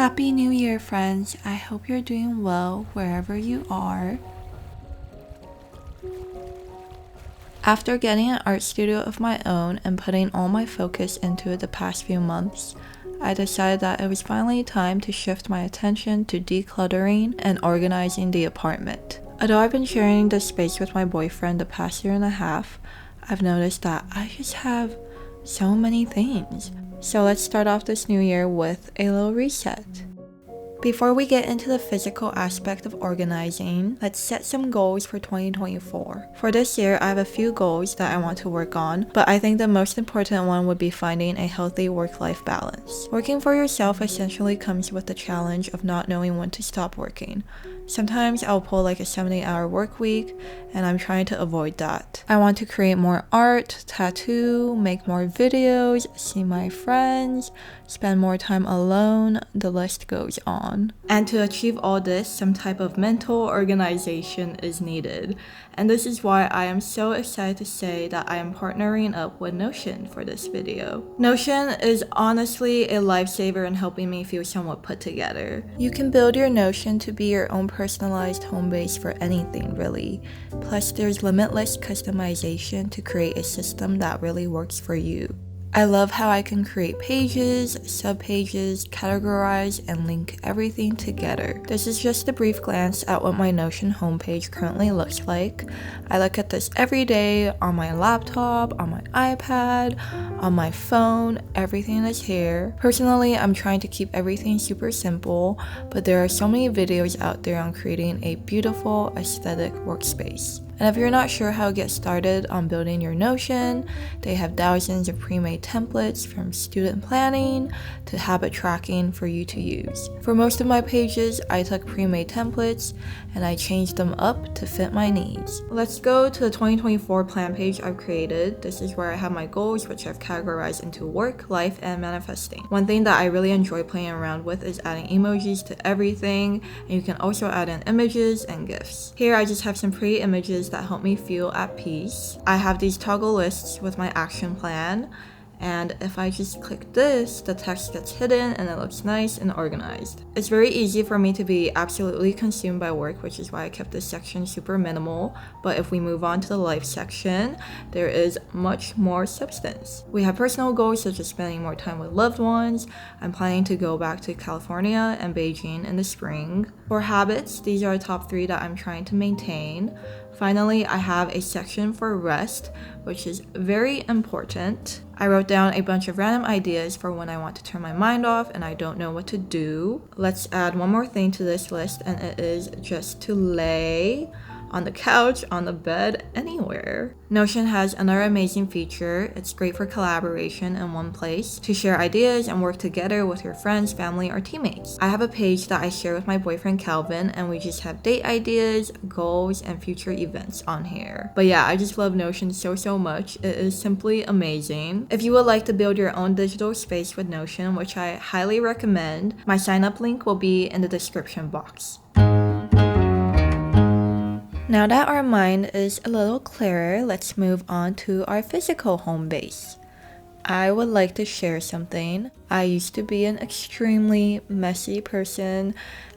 Happy New Year, friends. I hope you're doing well wherever you are. After getting an art studio of my own and putting all my focus into it the past few months, I decided that it was finally time to shift my attention to decluttering and organizing the apartment. Although I've been sharing this space with my boyfriend the past year and a half, I've noticed that I just have so many things. So let's start off this new year with a little reset. Before we get into the physical aspect of organizing, let's set some goals for 2024. For this year, I have a few goals that I want to work on, but I think the most important one would be finding a healthy work-life balance. Working for yourself essentially comes with the challenge of not knowing when to stop working. Sometimes I'll pull like a 70-hour work week, and I'm trying to avoid that. I want to create more art, tattoo, make more videos, see my friends, spend more time alone, the list goes on. And to achieve all this, some type of mental organization is needed. And this is why I am so excited to say that I am partnering up with Notion for this video. Notion is honestly a lifesaver in helping me feel somewhat put together. You can build your Notion to be your own personalized home base for anything, really. Plus, there's limitless customization to create a system that really works for you. I love how I can create pages, subpages, categorize, and link everything together. This is just a brief glance at what my Notion homepage currently looks like. I look at this every day on my laptop, on my iPad, on my phone, everything is here. Personally, I'm trying to keep everything super simple, but there are so many videos out there on creating a beautiful aesthetic workspace. And if you're not sure how to get started on building your Notion, they have thousands of pre-made templates from student planning to habit tracking for you to use. For most of my pages, I took pre-made templates and I changed them up to fit my needs. Let's go to the 2024 plan page I've created. This is where I have my goals, which I've categorized into work, life, and manifesting. One thing that I really enjoy playing around with is adding emojis to everything, and you can also add in images and GIFs. Here I just have some pretty images that help me feel at peace. I have these toggle lists with my action plan, and if I just click this, the text gets hidden and it looks nice and organized. It's very easy for me to be absolutely consumed by work, which is why I kept this section super minimal. But if we move on to the life section, there is much more substance. We have personal goals such as spending more time with loved ones. I'm planning to go back to California and Beijing in the spring. For habits, these are the top 3 that I'm trying to maintain. Finally, I have a section for rest, which is very important. I wrote down a bunch of random ideas for when I want to turn my mind off and I don't know what to do. Let's add one more thing to this list, and it is just to lay on the couch, on the bed, anywhere. Notion has another amazing feature. It's great for collaboration in one place, to share ideas and work together with your friends, family, or teammates. I have a page that I share with my boyfriend Calvin, and we just have date ideas, goals, and future events on here. But yeah, I just love Notion so much. It is simply amazing. If you would like to build your own digital space with Notion, which I highly recommend, my sign up link will be in the description box. Now that our mind is a little clearer, let's move on to our physical home base. I would like to share something. I used to be an extremely messy person,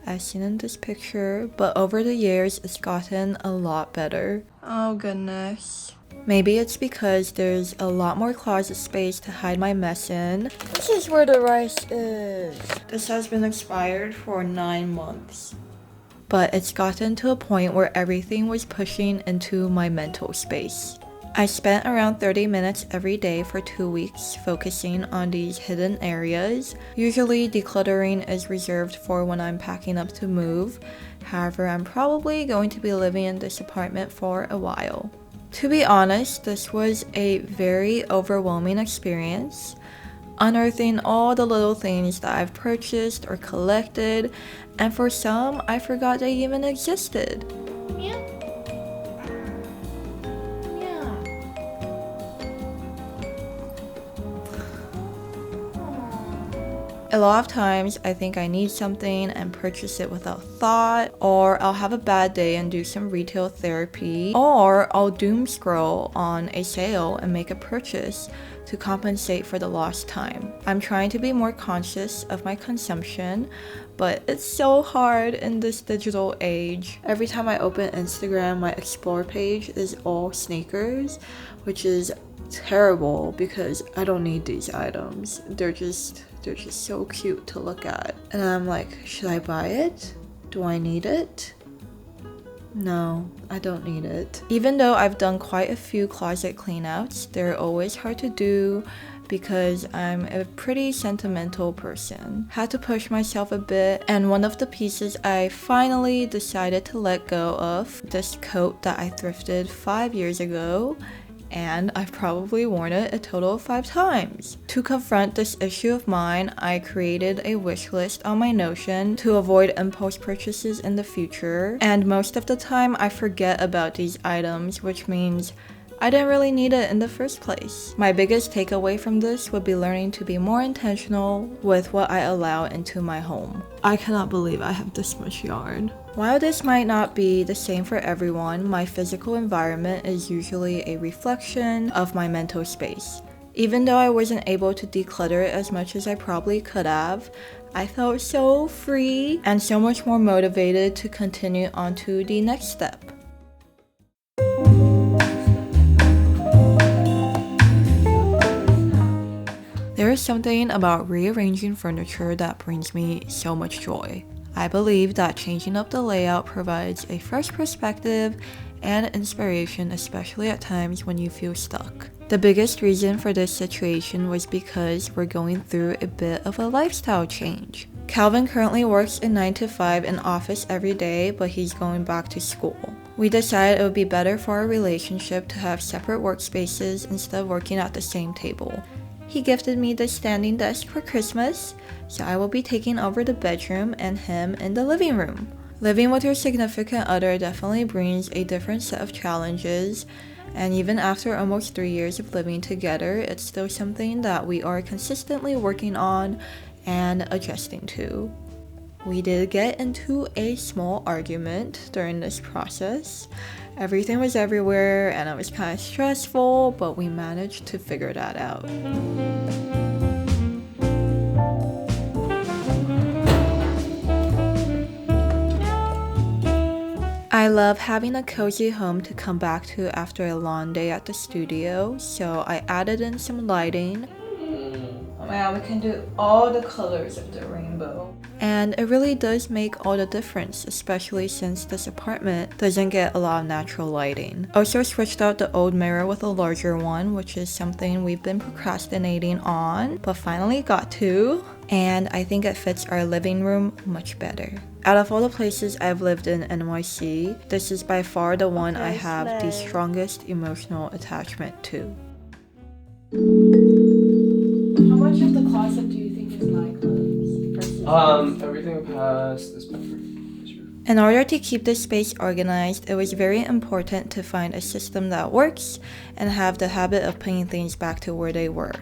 as seen in this picture, but over the years it's gotten a lot better. Oh goodness. Maybe it's because there's a lot more closet space to hide my mess in. This is where the rice is. This has been expired for 9 months. But it's gotten to a point where everything was pushing into my mental space. I spent around 30 minutes every day for 2 weeks focusing on these hidden areas. Usually decluttering is reserved for when I'm packing up to move. However, I'm probably going to be living in this apartment for a while. To be honest, this was a very overwhelming experience. Unearthing all the little things that I've purchased or collected, and for some, I forgot they even existed. Meow. Meow. A lot of times I think I need something and purchase it without thought, or I'll have a bad day and do some retail therapy, or I'll doom scroll on a sale and make a purchase to compensate for the lost time. I'm trying to be more conscious of my consumption, but it's so hard in this digital age. Every time I open Instagram, my explore page is all sneakers, which is terrible because I don't need these items. They're just so cute to look at. And I'm like, should I buy it? Do I need it? No, I don't need it. Even though I've done quite a few closet cleanouts, they're always hard to do because I'm a pretty sentimental person. Had to push myself a bit, and one of the pieces I finally decided to let go of, this coat that I thrifted 5 years ago, and I've probably worn it a total of 5 times. To confront this issue of mine, I created a wish list on my Notion to avoid impulse purchases in the future, and most of the time I forget about these items, which means I didn't really need it in the first place. My biggest takeaway from this would be learning to be more intentional with what I allow into my home. I cannot believe I have this much yarn. While this might not be the same for everyone, my physical environment is usually a reflection of my mental space. Even though I wasn't able to declutter it as much as I probably could have, I felt so free and so much more motivated to continue on to the next step. There is something about rearranging furniture that brings me so much joy. I believe that changing up the layout provides a fresh perspective and inspiration, especially at times when you feel stuck. The biggest reason for this situation was because we're going through a bit of a lifestyle change. Calvin currently works a 9 to 5 in office every day, but he's going back to school. We decided it would be better for our relationship to have separate workspaces instead of working at the same table. He gifted me this standing desk for Christmas, so I will be taking over the bedroom and him in the living room. Living with your significant other definitely brings a different set of challenges, and even after almost 3 years of living together, it's still something that we are consistently working on and adjusting to. We did get into a small argument during this process. Everything was everywhere and it was kind of stressful, but we managed to figure that out. I love having a cozy home to come back to after a long day at the studio, so I added in some lighting. Oh my god, we can do all the colors of the rainbow. And it really does make all the difference, especially since this apartment doesn't get a lot of natural lighting. Also switched out the old mirror with a larger one, which is something we've been procrastinating on, but finally got to. And I think it fits our living room much better. Out of all the places I've lived in NYC, this is by far the one I have the strongest emotional attachment to. How much of the closet do you think is my clothes? Everything past this bedroom. In order to keep this space organized, it was very important to find a system that works and have the habit of putting things back to where they were.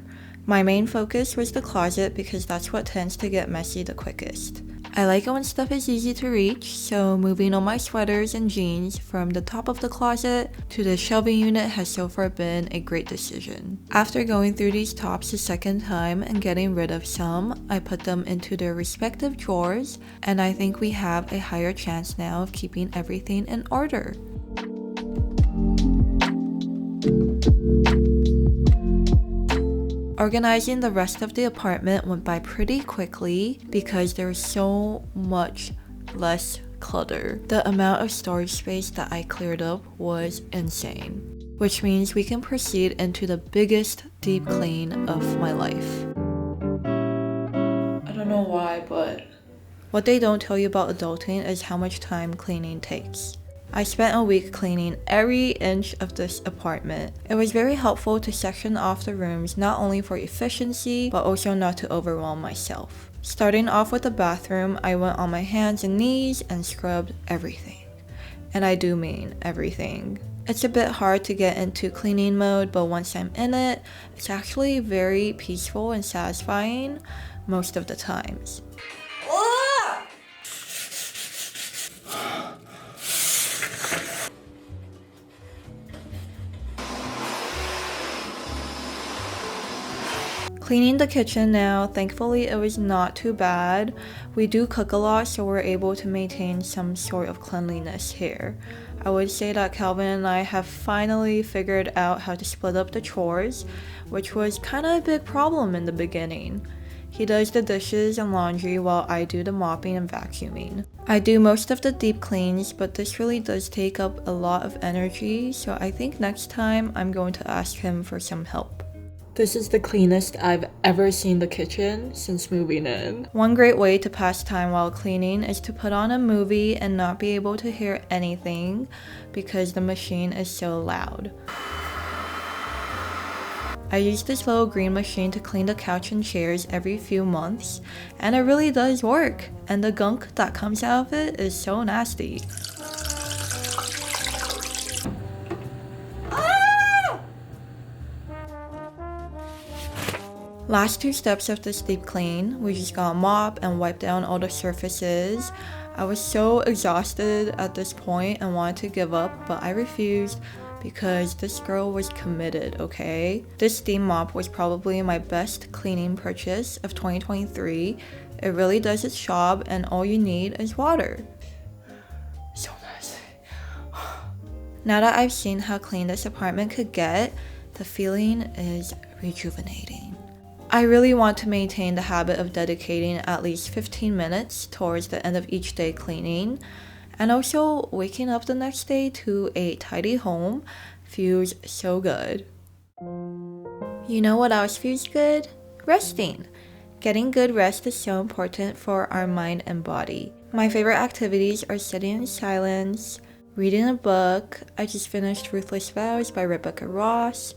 My main focus was the closet because that's what tends to get messy the quickest. I like it when stuff is easy to reach, so moving all my sweaters and jeans from the top of the closet to the shelving unit has so far been a great decision. After going through these tops a second time and getting rid of some, I put them into their respective drawers, and I think we have a higher chance now of keeping everything in order. Organizing the rest of the apartment went by pretty quickly because there was so much less clutter. The amount of storage space that I cleared up was insane, which means we can proceed into the biggest deep clean of my life. I don't know why, but what they don't tell you about adulting is how much time cleaning takes. I spent a week cleaning every inch of this apartment. It was very helpful to section off the rooms not only for efficiency, but also not to overwhelm myself. Starting off with the bathroom, I went on my hands and knees and scrubbed everything. And I do mean everything. It's a bit hard to get into cleaning mode, but once I'm in it, it's actually very peaceful and satisfying most of the times. Cleaning the kitchen now, thankfully it was not too bad. We do cook a lot, so we're able to maintain some sort of cleanliness here. I would say that Calvin and I have finally figured out how to split up the chores, which was kind of a big problem in the beginning. He does the dishes and laundry while I do the mopping and vacuuming. I do most of the deep cleans, but this really does take up a lot of energy, so I think next time I'm going to ask him for some help. This is the cleanest I've ever seen the kitchen since moving in. One great way to pass time while cleaning is to put on a movie and not be able to hear anything because the machine is so loud. I use this little green machine to clean the couch and chairs every few months, and it really does work, and the gunk that comes out of it is so nasty. Last two steps of this deep clean, we just gotta mop and wipe down all the surfaces. I was so exhausted at this point and wanted to give up, but I refused because this girl was committed, okay? This steam mop was probably my best cleaning purchase of 2023. It really does its job, and all you need is water. So nasty. Now that I've seen how clean this apartment could get, the feeling is rejuvenating. I really want to maintain the habit of dedicating at least 15 minutes towards the end of each day cleaning, and also waking up the next day to a tidy home feels so good. You know what else feels good? Resting. Getting good rest is so important for our mind and body. My favorite activities are sitting in silence, reading a book. I just finished Ruthless Vows by Rebecca Ross.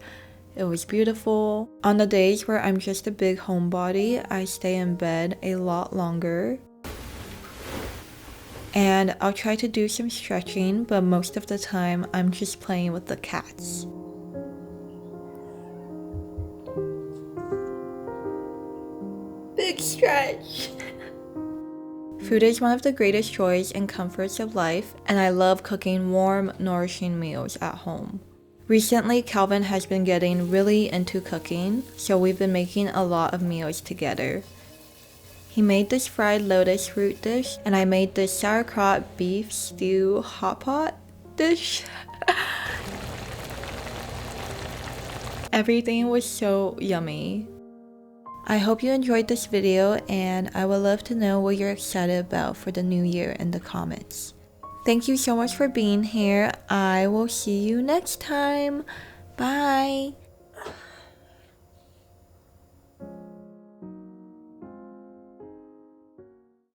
It was beautiful. On the days where I'm just a big homebody, I stay in bed a lot longer. And I'll try to do some stretching, but most of the time I'm just playing with the cats. Big stretch! Food is one of the greatest joys and comforts of life, and I love cooking warm, nourishing meals at home. Recently, Calvin has been getting really into cooking, so we've been making a lot of meals together. He made this fried lotus root dish, and I made this sauerkraut beef stew hot pot dish. Everything was so yummy. I hope you enjoyed this video, and I would love to know what you're excited about for the new year in the comments. Thank you so much for being here. I will see you next time. Bye.